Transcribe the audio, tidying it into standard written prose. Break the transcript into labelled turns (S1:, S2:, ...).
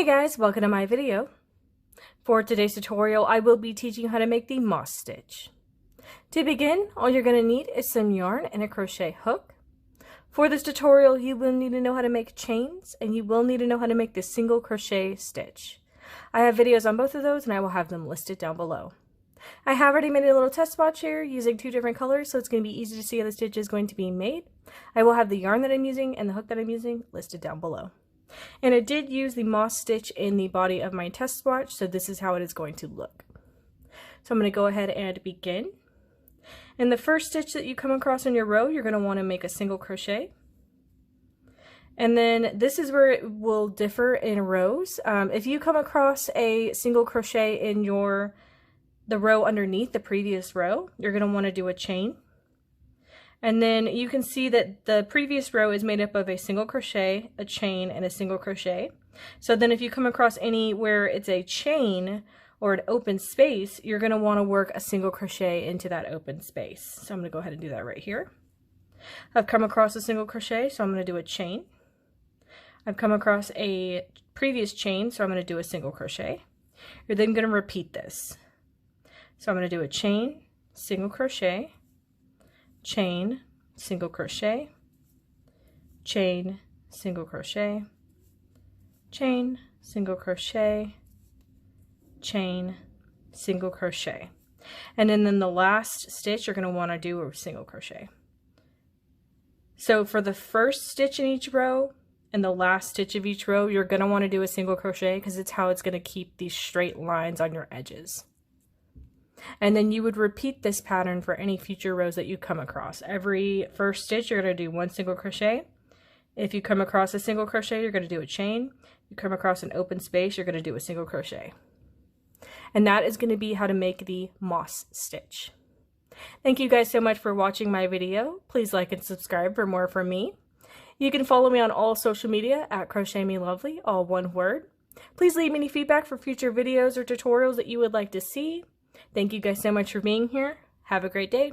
S1: Hey guys, welcome to my video. For today's tutorial, I will be teaching you how to make the moss stitch. To begin, all you're going to need is some yarn and a crochet hook. For this tutorial, you will need to know how to make chains, and you will need to know how to make the single crochet stitch. I have videos on both of those, and I will have them listed down below. I have already made a little test swatch here using two different colors, so it's going to be easy to see how the stitch is going to be made. I will have the yarn that I'm using and the hook that I'm using listed down below. And I did use the moss stitch in the body of my test swatch, so this is how it is going to look. So I'm going to go ahead and begin. In the first stitch that you come across in your row, you're going to want to make a single crochet. And then this is where it will differ in rows. If you come across a single crochet in the row underneath the previous row, you're going to want to do a chain. And then you can see that the previous row is made up of a single crochet, a chain, and a single crochet. So then if you come across anywhere it's a chain or an open space, you're going to want to work a single crochet into that open space. So I'm going to go ahead and do that right here. I've come across a single crochet, so I'm going to do a chain. I've come across a previous chain, so I'm going to do a single crochet. You're then going to repeat this. So I'm going to do a chain, single crochet, chain, single crochet, chain, single crochet, chain, single crochet, chain, single crochet. And then the last stitch you're going to want to do a single crochet. So for the first stitch in each row and the last stitch of each row, you're going to want to do a single crochet because it's how it's going to keep these straight lines on your edges. And then you would repeat this pattern for any future rows that you come across. Every first stitch you're going to do one single crochet. If you come across a single crochet, you're going to do a chain. You come across an open space, you're going to do a single crochet. And that is going to be how to make the moss stitch. Thank you guys so much for watching my video. Please like and subscribe for more from me. You can follow me on all social media at crochetmelovely, all one word. Please leave me any feedback for future videos or tutorials that you would like to see. Thank you guys so much for being here. Have a great day.